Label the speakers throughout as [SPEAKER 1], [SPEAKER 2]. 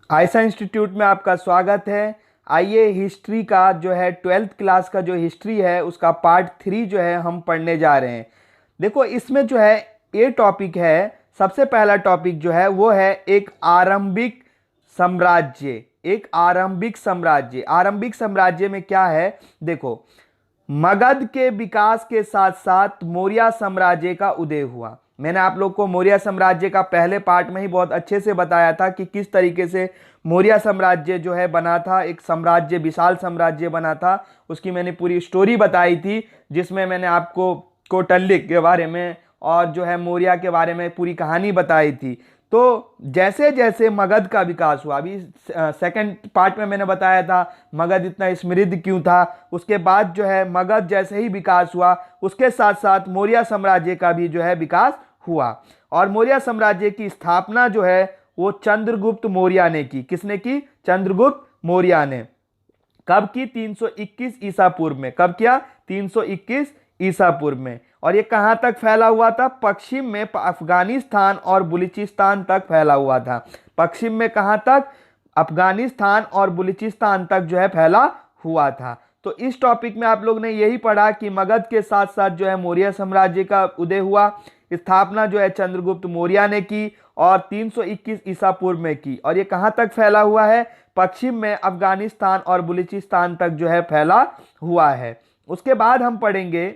[SPEAKER 1] आयसा institute में आपका स्वागत है। आइए हिस्ट्री का जो है 12th क्लास का जो हिस्ट्री है उसका पार्ट 3 जो है हम पढ़ने जा रहे हैं। देखो इसमें जो है ये टॉपिक है, सबसे पहला टॉपिक जो है वो है एक आरंभिक साम्राज्य। एक आरंभिक साम्राज्य, आरंभिक साम्राज्य में क्या है, देखो मगध के विकास के साथ साथ मौर्य साम्राज्य का उदय हुआ। मैंने आप लोग को मौर्य साम्राज्य का पहले पार्ट में ही बहुत अच्छे से बताया था कि किस तरीके से मौर्य साम्राज्य जो है बना था, एक साम्राज्य, विशाल साम्राज्य बना था। उसकी मैंने पूरी स्टोरी बताई थी, जिसमें मैंने आपको कौटिल्य के बारे में और जो है मौर्य के बारे में पूरी कहानी बताई थी। तो जैसे जैसे मगध का विकास हुआ, अभी सेकंड पार्ट में मैंने बताया था मगध इतना समृद्ध क्यों था। उसके बाद जो है मगध जैसे ही विकास हुआ उसके साथ साथ मौर्य साम्राज्य का भी जो है विकास हुआ। और मौर्य साम्राज्य की स्थापना जो है वो चंद्रगुप्त मौर्य ने की। किसने की? चंद्रगुप्त मौर्य ने। कब की? 321 ईसा पूर्व में। कब किया? 321 ईसा पूर्व में। और ये कहां तक फैला हुआ था? पश्चिम में अफगानिस्तान और बलूचिस्तान तक फैला हुआ था। पश्चिम में कहां तक? अफगानिस्तान और बलूचिस्तान तक जो है फैला हुआ था। तो इस टॉपिक में आप लोग ने यही पढ़ा कि मगध के साथ साथ जो है मौर्य साम्राज्य का उदय हुआ। स्थापना जो है चंद्रगुप्त मौर्य ने की और 321 ईसा पूर्व में की। और ये कहां तक फैला हुआ है? पश्चिम में अफगानिस्तान और बलूचिस्तान तक जो है फैला हुआ है। उसके बाद हम पढ़ेंगे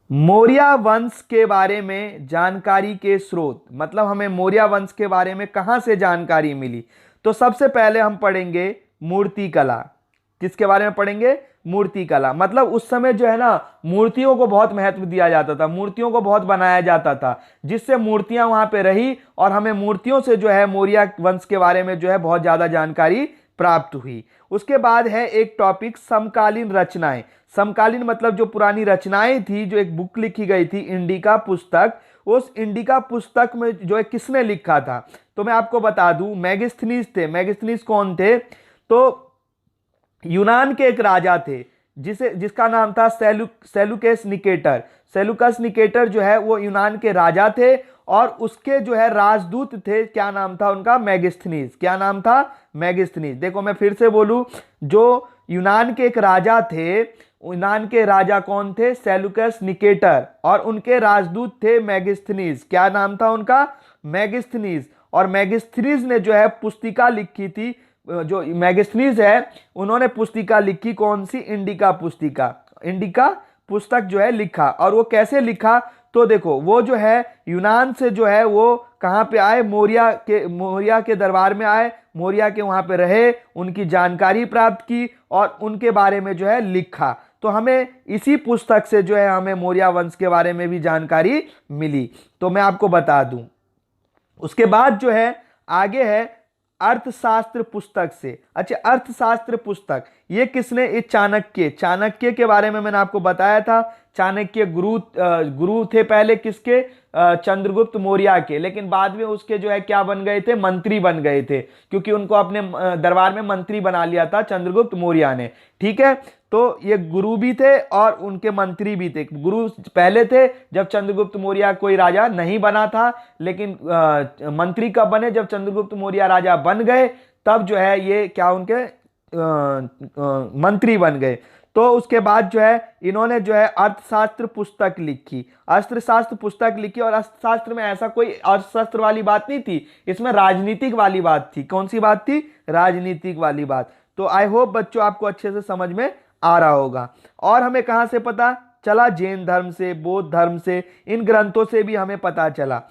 [SPEAKER 1] मौर्य वंश के बारे में जानकारी के स्रोत। मतलब हमें मौर्य वंश के बारे में कहां से जानकारी मिली। तो सबसे पहले हम पढ़ेंगे मूर्तिकला। किसके बारे में पढ़ेंगे? मूर्तिकला। मतलब उस समय जो है ना मूर्तियों को बहुत महत्व दिया जाता था, मूर्तियों को बहुत बनाया जाता था, जिससे मूर्तियां वहां पे रही और हमें मूर्तियों से जो है मौर्य वंश के बारे में जो है बहुत ज्यादा जानकारी प्राप्त हुई। उसके बाद है एक टॉपिक समकालीन रचनाएं। समकालीन मतलब जो पुरानी रचनाएं थी, जो एक बुक लिखी गई थी इंडिका पुस्तक, उस इंडिका पुस्तक में जो है किसने लिखा था? तो मैं आपको बता दूं, मैगस्थनीज थे। मैगस्थनीज कौन थे? तो यूनान के एक राजा थे जिसका नाम था सेलुकस निकेटर। सेलुकस निकेटर जो है वो यूनान के राजा थे और उसके जो है राजदूत थे। क्या नाम था उनका? मैगस्थनीज। क्या नाम था? मैगस्थनीज। देखो मैं फिर से बोलूं, जो यूनान के एक राजा थे, यूनान के राजा कौन थे? सेलुकस निकेटर, और उनके राजदूत थे मैगस्थनीज। क्या नाम था उनका? मैगस्थनीज। और मैगस्थनीज ने जो है पुस्तिका लिखी थी। जो मैगस्थनीज है उन्होंने पुस्तिका लिखी, कौन सी? इंडिका पुस्तिका। इंडिका पुस्तक जो है लिखा। और वो कैसे लिखा? तो देखो वो जो है यूनान से जो है वो कहां पे आए? मौर्य के दरबार में आए, मौर्य के वहां पे रहे, उनकी जानकारी प्राप्त की और उनके बारे में जो है लिखा। तो हमें इसी पुस्तक से जो है हमें मौर्य वंश के बारे में भी जानकारी मिली। तो मैं आपको बता दूं। उसके बाद जो है आगे है अर्थशास्त्र पुस्तक से। अच्छा, अर्थशास्त्र पुस्तक ये किसने? ये चाणक्य। चाणक्य के बारे में मैंने आपको बताया था। चाणक्य गुरु थे पहले किसके? चंद्रगुप्त मौर्य के। लेकिन बाद में उसके जो है क्या बन गए थे? मंत्री बन गए थे, क्योंकि उनको अपने दरबार में मंत्री बना लिया था चंद्रगुप्त मौर्य ने। ठीक है, तो ये गुरु भी थे और उनके मंत्री भी थे। गुरु पहले थे जब चंद्रगुप्त मौर्य कोई राजा नहीं बना था, लेकिन मंत्री कब बने? जब चंद्रगुप्त मौर्य राजा बन गए तब जो है ये क्या उनके मंत्री बन गए। तो उसके बाद जो है इन्होंने जो है अर्थशास्त्र पुस्तक लिखी। अर्थशास्त्र पुस्तक लिखी और अर्थशास्त्र में ऐसा कोई अर्थशास्त्र वाली बात नहीं थी, इसमें राजनीतिक वाली बात थी। कौन सी बात थी? राजनीतिक वाली बात। तो आई होप बच्चों आपको अच्छे से समझ में आ रहा होगा। और हमें कहां से पता चला? जैन धर्म से, बौद्ध धर्म से, इन ग्रंथों से भी हमें पता चला।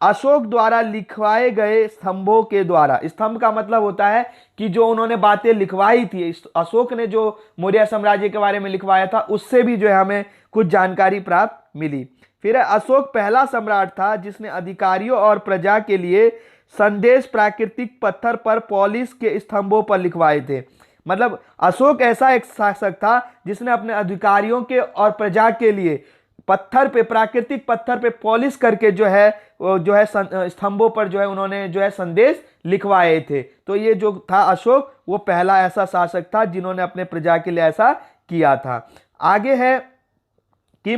[SPEAKER 1] अशोक द्वारा लिखवाए गए स्तंभों के द्वारा। स्तंभ का मतलब होता है कि जो उन्होंने बातें लिखवाई थी, अशोक ने जो मौर्य साम्राज्य के बारे में लिखवाया था, उससे भी जो है हमें कुछ जानकारी प्राप्त मिली। फिर अशोक पहला सम्राट था जिसने अधिकारियों और प्रजा के लिए संदेश प्राकृतिक पत्थर पर पॉलिश के स्तंभों पर लिखवाए थे। मतलब अशोक ऐसा एक शासक था जिसने अपने अधिकारियों के और प्रजा के लिए पत्थर पे, प्राकृतिक पत्थर पे पॉलिश करके जो है स्तंभों पर जो है उन्होंने जो है संदेश लिखवाए थे। तो ये जो था अशोक, वो पहला ऐसा शासक था जिन्होंने अपने प्रजा के लिए ऐसा किया था। आगे है कि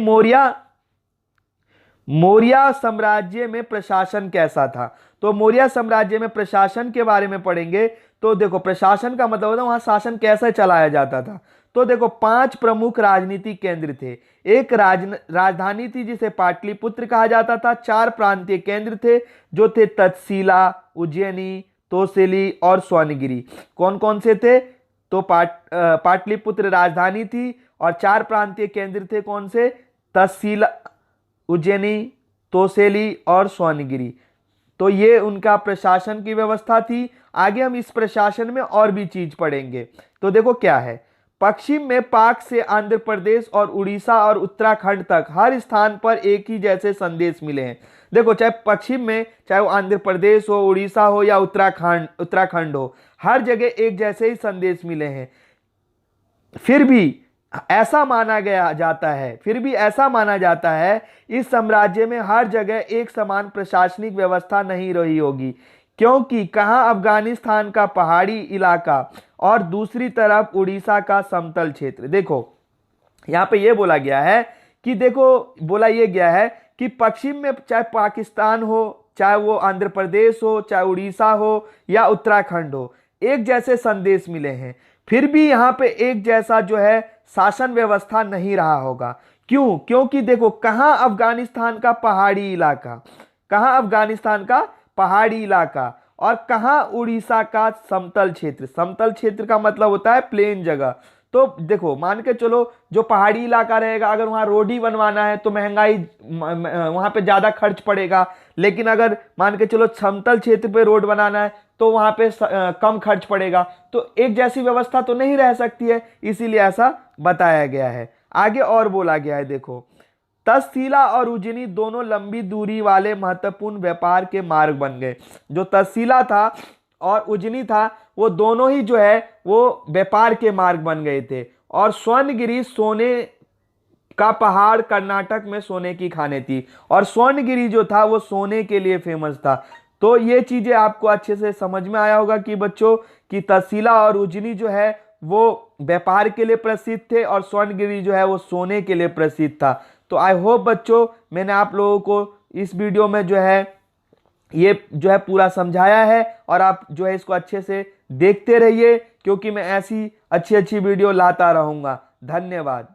[SPEAKER 1] मौर्य साम्राज्य में प्रशासन कैसा था। तो मौर्य साम्राज्य में प्रशासन के बारे में पढ़ेंगे। तो देखो प्रशासन का मतलब होता है वहां शासन कैसे चलाया जाता था। तो देखो 5 प्रमुख राजनीतिक केंद्र थे। एक राजधानी थी जिसे पाटलिपुत्र कहा जाता था। 4 प्रांतीय केंद्र थे जो थे तक्षशिला, उज्जैनी, तोसेली और स्वर्णगिरी। कौन कौन से थे? तो पाटलिपुत्र राजधानी थी और 4 प्रांतीय केंद्र थे। कौन से? तक्षशिला, उज्जैनी, तोसेली और स्वर्णगिरी। तो ये उनका प्रशासन की व्यवस्था थी। आगे हम इस प्रशासन में और भी चीज पढ़ेंगे। तो देखो क्या है, पश्चिम में पाक से आंध्र प्रदेश और उड़ीसा और उत्तराखंड तक हर स्थान पर एक ही जैसे संदेश मिले हैं। देखो चाहे पश्चिम में, चाहे वो आंध्र प्रदेश हो, उड़ीसा हो या उत्तराखंड हो, हर जगह एक जैसे ही संदेश मिले हैं। फिर भी ऐसा माना जाता है इस साम्राज्य में हर जगह एक समान प्रशासनिक व्यवस्था नहीं रही होगी, क्योंकि कहां अफगानिस्तान का पहाड़ी इलाका और दूसरी तरफ उड़ीसा का समतल क्षेत्र। देखो यहां पे ये बोला गया है कि पश्चिम में चाहे पाकिस्तान हो, चाहे वो आंध्र प्रदेश हो, चाहे उड़ीसा हो या उत्तराखंड हो, एक जैसे संदेश मिले हैं। फिर भी यहां पे एक जैसा जो है शासन व्यवस्था नहीं रहा होगा। क्यों? क्योंकि देखो कहां अफगानिस्तान का पहाड़ी इलाका और कहां उड़ीसा का समतल क्षेत्र। समतल क्षेत्र का मतलब होता है प्लेन जगह। तो देखो मान के चलो जो पहाड़ी इलाका रहेगा, अगर वहां रोड ही बनवाना है तो महंगाई, वहां पे ज्यादा खर्च पड़ेगा। लेकिन अगर मान के चलो समतल क्षेत्र पे रोड बनाना है तो वहां पे कम खर्च पड़ेगा। तो एक जैसी व्यवस्था तो नहीं रह सकती है, इसीलिए ऐसा बताया गया है। आगे और बोला गया है, देखो तक्षशिला और उज्जैनी दोनों लंबी दूरी वाले महत्वपूर्ण व्यापार के मार्ग बन गए। जो तक्षशिला था और उज्जैनी था, वो दोनों ही जो है वो व्यापार के मार्ग बन गए थे। और स्वर्णगिरी सोने का पहाड़, कर्नाटक में सोने की खाने थी, और स्वर्णगिरी जो था वो सोने के लिए फेमस था। तो ये चीजें आपको अच्छे से समझ में आया होगा कि बच्चों की तक्षशिला और उज्जैनी जो है वो व्यापार के लिए प्रसिद्ध थे और स्वर्णगिरी जो है वो सोने के लिए प्रसिद्ध था। तो आई होप बच्चों मैंने आप लोगों को इस वीडियो में जो है ये जो है पूरा समझाया है, और आप जो है इसको अच्छे से देखते रहिए, क्योंकि मैं ऐसी अच्छी वीडियो लाता रहूंगा। धन्यवाद।